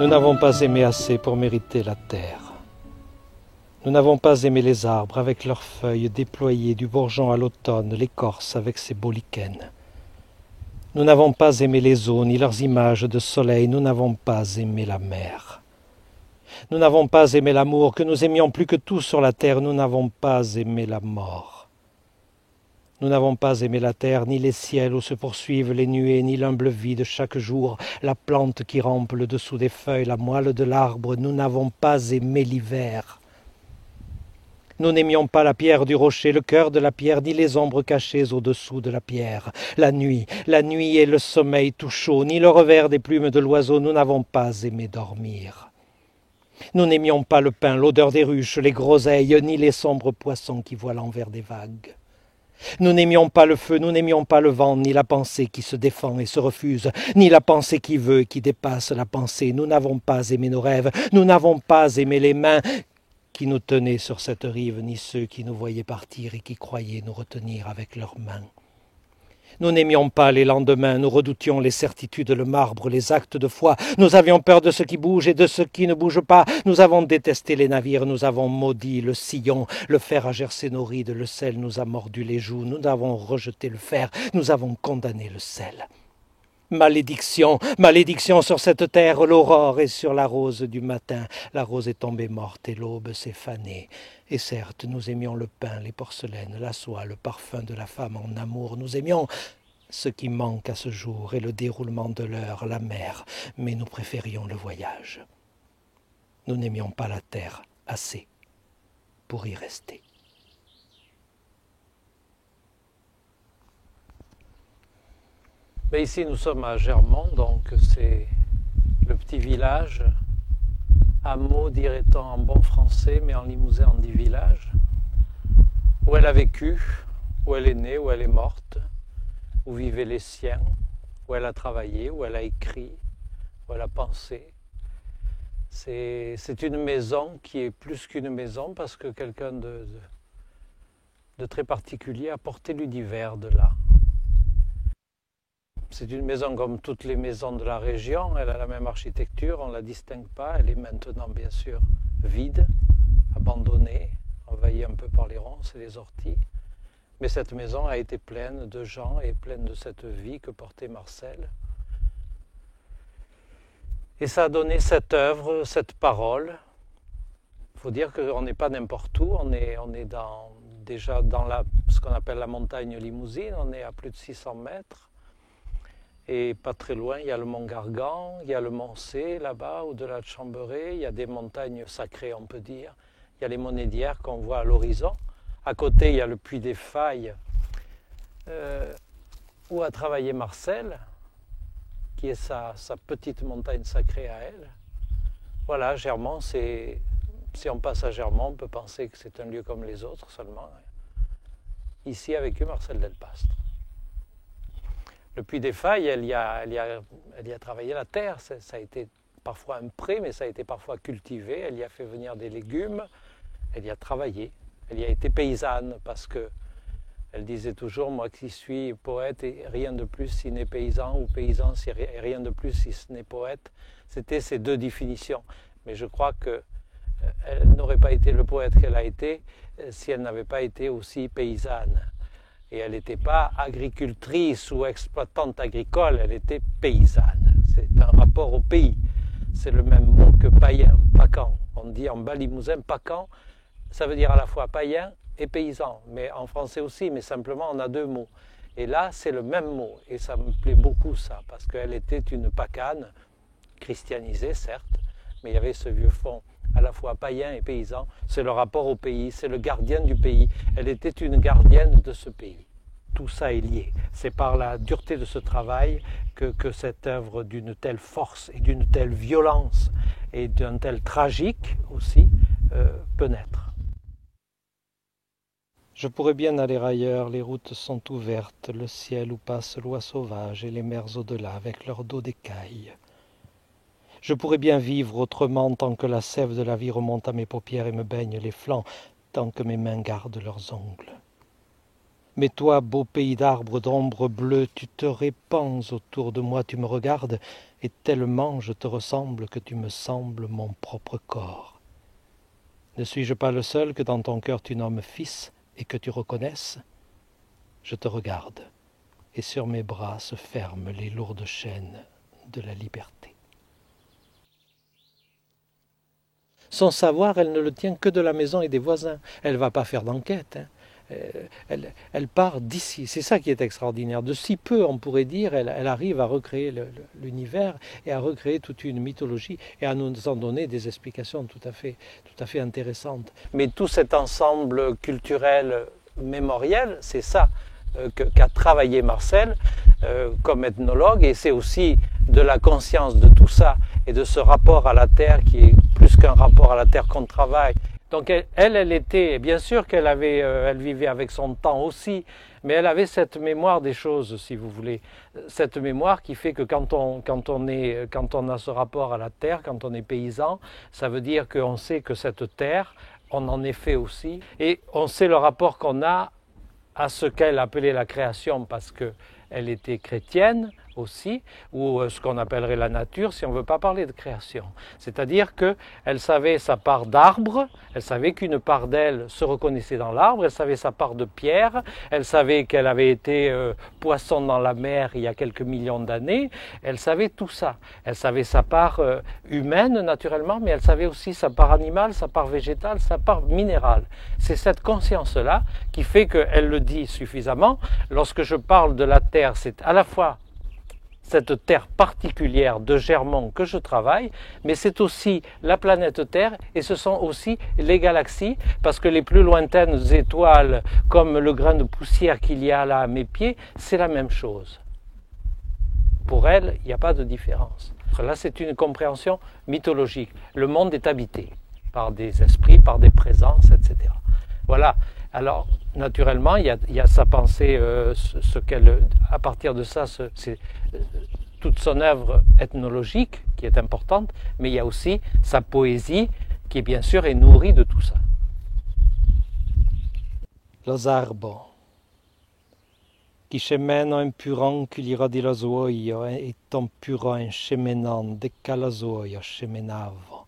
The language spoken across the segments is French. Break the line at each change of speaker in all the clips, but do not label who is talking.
Nous n'avons pas aimé assez pour mériter la terre. Nous n'avons pas aimé les arbres avec leurs feuilles déployées du bourgeon à l'automne, l'écorce avec ses beaux lichens. Nous n'avons pas aimé les eaux ni leurs images de soleil, nous n'avons pas aimé la mer. Nous n'avons pas aimé l'amour que nous aimions plus que tout sur la terre, nous n'avons pas aimé la mort. Nous n'avons pas aimé la terre, ni les ciels où se poursuivent les nuées, ni l'humble vie de chaque jour, la plante qui rampe le dessous des feuilles, la moelle de l'arbre. Nous n'avons pas aimé l'hiver. Nous n'aimions pas la pierre du rocher, le cœur de la pierre, ni les ombres cachées au-dessous de la pierre. La nuit et le sommeil tout chaud, ni le revers des plumes de l'oiseau, nous n'avons pas aimé dormir. Nous n'aimions pas le pain, l'odeur des ruches, les groseilles, ni les sombres poissons qui voient l'envers des vagues. Nous n'aimions pas le feu, nous n'aimions pas le vent, ni la pensée qui se défend et se refuse, ni la pensée qui veut et qui dépasse la pensée. Nous n'avons pas aimé nos rêves, nous n'avons pas aimé les mains qui nous tenaient sur cette rive, ni ceux qui nous voyaient partir et qui croyaient nous retenir avec leurs mains. Nous n'aimions pas les lendemains, nous redoutions les certitudes, le marbre, les actes de foi. Nous avions peur de ce qui bouge et de ce qui ne bouge pas. Nous avons détesté les navires, nous avons maudit le sillon. Le fer a gercé nos rides, le sel nous a mordu les joues. Nous avons rejeté le fer, nous avons condamné le sel. Malédiction, malédiction sur cette terre, l'aurore est sur la rose du matin. La rose est tombée morte et l'aube s'est fanée. Et certes, nous aimions le pain, les porcelaines, la soie, le parfum de la femme en amour. Nous aimions ce qui manque à ce jour et le déroulement de l'heure, la mer, mais nous préférions le voyage. Nous n'aimions pas la terre assez pour y rester.
Mais ici, nous sommes à Germont, donc c'est le petit village, hameau, dirait-on en bon français, mais en limousin on dit village, où elle a vécu, où elle est née, où elle est morte, où vivaient les siens, où elle a travaillé, où elle a écrit, où elle a pensé. C'est une maison qui est plus qu'une maison parce que quelqu'un de très particulier a porté l'univers de là. C'est une maison comme toutes les maisons de la région, elle a la même architecture, on ne la distingue pas, elle est maintenant bien sûr vide, abandonnée, envahie un peu par les ronces et les orties. Mais cette maison a été pleine de gens et pleine de cette vie que portait Marcel. Et ça a donné cette œuvre, cette parole. Il faut dire qu'on n'est pas n'importe où, on est déjà dans ce qu'on appelle la montagne Limousine, on est à plus de 600 mètres. Et pas très loin, il y a le mont Gargan, il y a le mont C là-bas, au-delà de Chamberet, il y a des montagnes sacrées, on peut dire. Il y a les Monédières qu'on voit à l'horizon. À côté, il y a le Puy des Failles, où a travaillé Marcel, qui est sa petite montagne sacrée à elle. Voilà, Germont, si on passe à Germont, on peut penser que c'est un lieu comme les autres seulement. Ici a vécu Marcel Delpastre. Le Puy des Failles, elle y a travaillé la terre. Ça a été parfois un pré, mais ça a été parfois cultivé. Elle y a fait venir des légumes. Elle y a travaillé. Elle y a été paysanne parce que elle disait toujours, moi qui suis poète et rien de plus si n'est paysan, ou paysan et rien de plus si ce n'est poète. C'était ces deux définitions. Mais je crois qu'elle n'aurait pas été le poète qu'elle a été si elle n'avait pas été aussi paysanne. Et elle n'était pas agricultrice ou exploitante agricole, elle était paysanne. C'est un rapport au pays. C'est le même mot que païen, pacan. On dit en bas limousin, pacan, ça veut dire à la fois païen et paysan. Mais en français aussi, mais simplement on a deux mots. Et là, c'est le même mot. Et ça me plaît beaucoup ça, parce qu'elle était une pacane, christianisée certes, mais il y avait ce vieux fond à la fois païen et paysan, c'est le rapport au pays, c'est le gardien du pays. Elle était une gardienne de ce pays. Tout ça est lié. C'est par la dureté de ce travail que cette œuvre d'une telle force et d'une telle violence et d'un tel tragique aussi peut naître.
Je pourrais bien aller ailleurs, les routes sont ouvertes, le ciel où passe l'oie sauvage et les mers au-delà avec leur dos d'écailles. Je pourrais bien vivre autrement tant que la sève de la vie remonte à mes paupières et me baigne les flancs, tant que mes mains gardent leurs ongles. Mais toi, beau pays d'arbres, d'ombre bleue, tu te répands autour de moi, tu me regardes, et tellement je te ressemble que tu me sembles mon propre corps. Ne suis-je pas le seul que dans ton cœur tu nommes fils et que tu reconnaisses? Je te regarde, et sur mes bras se ferment les lourdes chaînes de la liberté. Son savoir, elle ne le tient que de la maison et des voisins. Elle ne va pas faire d'enquête. Elle part d'ici. C'est ça qui est extraordinaire. De si peu, on pourrait dire, elle arrive à recréer l'univers et à recréer toute une mythologie et à nous en donner des explications tout à fait intéressantes. Mais tout cet ensemble culturel mémoriel, c'est ça qu'a travaillé Marcel comme ethnologue, et c'est aussi de la conscience de tout ça et de ce rapport à la terre qui est plus qu'un rapport à la terre qu'on travaille. Donc elle était, bien sûr elle vivait avec son temps aussi, mais elle avait cette mémoire des choses, si vous voulez, cette mémoire qui fait que quand on a ce rapport à la terre, quand on est paysan, ça veut dire qu'on sait que cette terre, on en est fait aussi, et on sait le rapport qu'on a à ce qu'elle appelait la création, parce qu'elle était chrétienne aussi, ou ce qu'on appellerait la nature, si on ne veut pas parler de création. C'est-à-dire qu'elle savait sa part d'arbre, elle savait qu'une part d'elle se reconnaissait dans l'arbre, elle savait sa part de pierre, elle savait qu'elle avait été poisson dans la mer il y a quelques millions d'années, elle savait tout ça. Elle savait sa part humaine, naturellement, mais elle savait aussi sa part animale, sa part végétale, sa part minérale. C'est cette conscience-là qui fait qu'elle le dit suffisamment. Lorsque je parle de la Terre, c'est à la fois cette terre particulière de Germont que je travaille, mais c'est aussi la planète Terre et ce sont aussi les galaxies, parce que les plus lointaines étoiles, comme le grain de poussière qu'il y a là à mes pieds, c'est la même chose. Pour elle, il n'y a pas de différence. Là, c'est une compréhension mythologique. Le monde est habité par des esprits, par des présences, etc. Voilà. Alors, naturellement, il y a sa pensée, à partir de ça, c'est toute son œuvre ethnologique qui est importante, mais il y a aussi sa poésie qui, bien sûr, est nourrie de tout ça. Los arbos, qui scemeno in puronchili di lo suoio, e ton puro in scemenon de calo suoio scemenavo.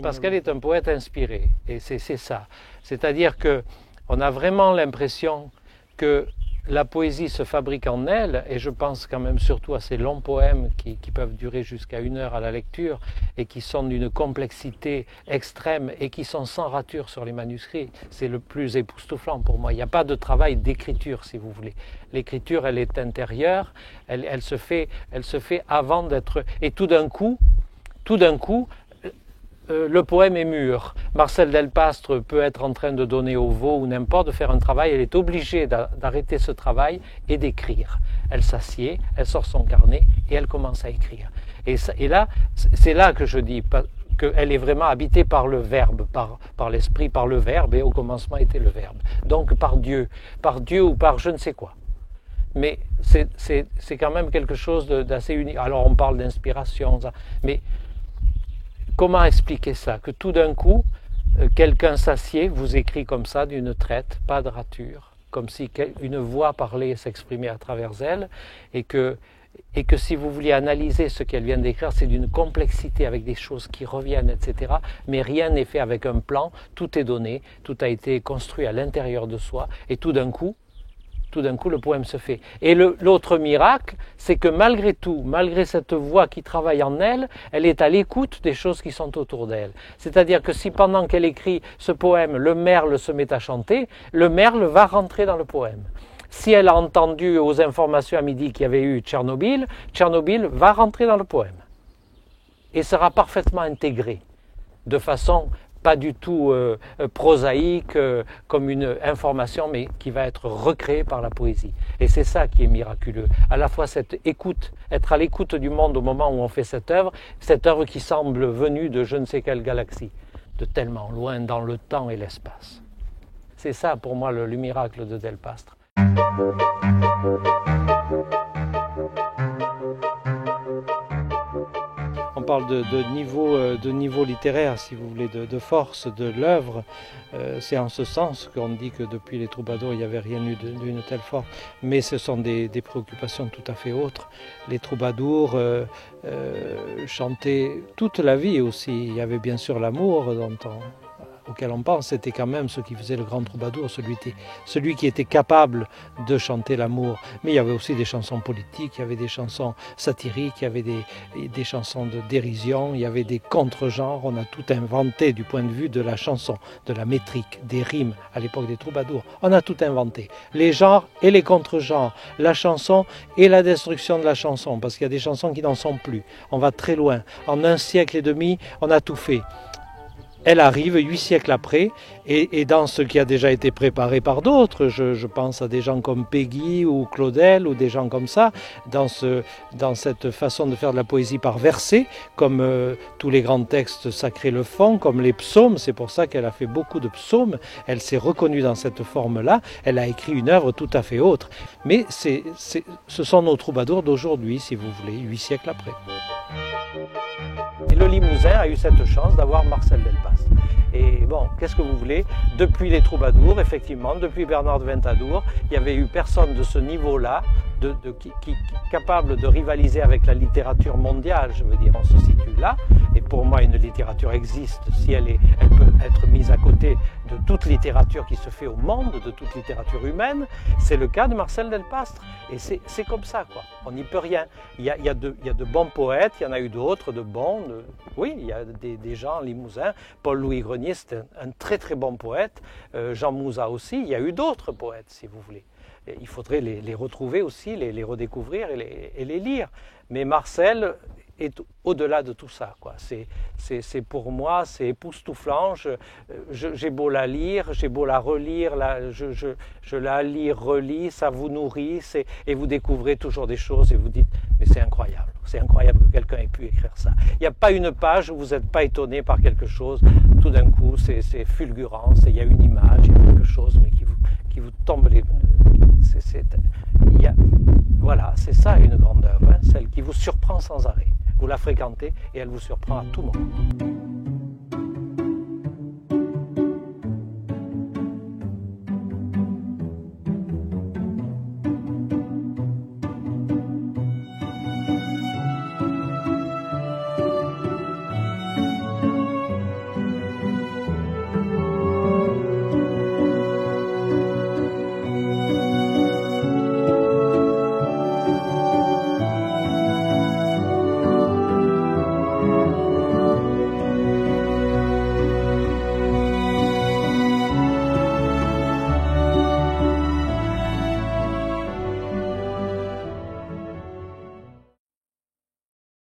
Parce qu'elle est un poète inspiré, et c'est ça. C'est-à-dire qu'on a vraiment l'impression que la poésie se fabrique en elle, et je pense quand même surtout à ces longs poèmes qui peuvent durer jusqu'à 1 heure à la lecture, et qui sont d'une complexité extrême, et qui sont sans rature sur les manuscrits. C'est le plus époustouflant pour moi. Il n'y a pas de travail d'écriture, si vous voulez. L'écriture, elle est intérieure, elle se fait avant d'être... Et tout d'un coup, le poème est mûr. Marcel Delpastre peut être en train de donner au veau ou n'importe, de faire un travail, elle est obligée d'arrêter ce travail et d'écrire. Elle s'assied, elle sort son carnet et elle commence à écrire. Et là, c'est là que je dis qu'elle est vraiment habitée par le verbe, par l'esprit, par le verbe, et au commencement était le verbe. Donc par Dieu ou par je ne sais quoi. Mais c'est quand même quelque chose d'assez unique. Alors on parle d'inspiration, mais comment expliquer ça? Que tout d'un coup, quelqu'un s'assied, vous écrit comme ça, d'une traite, pas de rature, comme si une voix parlait et s'exprimait à travers elle, et que si vous vouliez analyser ce qu'elle vient d'écrire, c'est d'une complexité avec des choses qui reviennent, etc. Mais rien n'est fait avec un plan, tout est donné, tout a été construit à l'intérieur de soi, et tout d'un coup, le poème se fait. Et l'autre miracle, c'est que malgré tout, malgré cette voix qui travaille en elle, elle est à l'écoute des choses qui sont autour d'elle. C'est-à-dire que si pendant qu'elle écrit ce poème, le merle se met à chanter, le merle va rentrer dans le poème. Si elle a entendu aux informations à midi qu'il y avait eu Tchernobyl, Tchernobyl va rentrer dans le poème. Et sera parfaitement intégré, de façon pas du tout prosaïque, comme une information, mais qui va être recréée par la poésie. Et c'est ça qui est miraculeux. À la fois cette écoute, être à l'écoute du monde au moment où on fait cette œuvre qui semble venue de je ne sais quelle galaxie, de tellement loin dans le temps et l'espace. C'est ça pour moi le miracle de Delpastre.
On parle de niveau littéraire, si vous voulez, de force de l'œuvre, c'est en ce sens qu'on dit que depuis les troubadours, il n'y avait rien eu d'une telle force. Mais ce sont des préoccupations tout à fait autres. Les troubadours chantaient toute la vie aussi. Il y avait bien sûr l'amour auquel on pense, c'était quand même ce qui faisait le grand troubadour, celui qui était capable de chanter l'amour. Mais il y avait aussi des chansons politiques, il y avait des chansons satiriques, il y avait des chansons de dérision, il y avait des contre-genres. On a tout inventé du point de vue de la chanson, de la métrique, des rimes à l'époque des troubadours. On a tout inventé. Les genres et les contre-genres, la chanson et la destruction de la chanson, parce qu'il y a des chansons qui n'en sont plus. On va très loin. En 1 siècle et demi, on a tout fait. Elle arrive 8 siècles après, et dans ce qui a déjà été préparé par d'autres, je pense à des gens comme Péguy ou Claudel, ou des gens comme ça, dans cette façon de faire de la poésie par versets, comme tous les grands textes sacrés le font, comme les psaumes. C'est pour ça qu'elle a fait beaucoup de psaumes, elle s'est reconnue dans cette forme-là, elle a écrit une œuvre tout à fait autre. Mais ce sont nos troubadours d'aujourd'hui, si vous voulez, 8 siècles après.
Et le Limousin a eu cette chance d'avoir Marcel Delpastre. Et bon, qu'est-ce que vous voulez? Depuis les troubadours, effectivement, depuis Bernard de Ventadour, il n'y avait eu personne de ce niveau-là, capable de rivaliser avec la littérature mondiale, je veux dire, on se situe là. Et pour moi, une littérature existe si elle peut être mise à côté de toute littérature qui se fait au monde, de toute littérature humaine. C'est le cas de Marcel Delpastre. Et c'est comme ça, quoi. On n'y peut rien. Il y a de bons poètes, il y en a eu d'autres, de bons. Oui, il y a des gens limousins. Paul-Louis Grenier, c'est un très très bon poète. Jean Mouzat aussi. Il y a eu d'autres poètes, si vous voulez. Et il faudrait les retrouver aussi, les redécouvrir et les lire. Mais Marcel est au-delà de tout ça, quoi. C'est pour moi, c'est époustouflant. J'ai beau la lire, j'ai beau la relire, je la lis, relis, ça vous nourrit, et vous découvrez toujours des choses et vous dites, mais c'est incroyable que quelqu'un ait pu écrire ça. Il n'y a pas une page où vous n'êtes pas étonné par quelque chose. Tout d'un coup, c'est fulgurant, il y a une image, il y a quelque chose mais qui vous tombe les... Voilà, c'est ça une grande œuvre, hein, celle qui vous surprend sans arrêt. Vous la fréquentez et elle vous surprend à tout moment.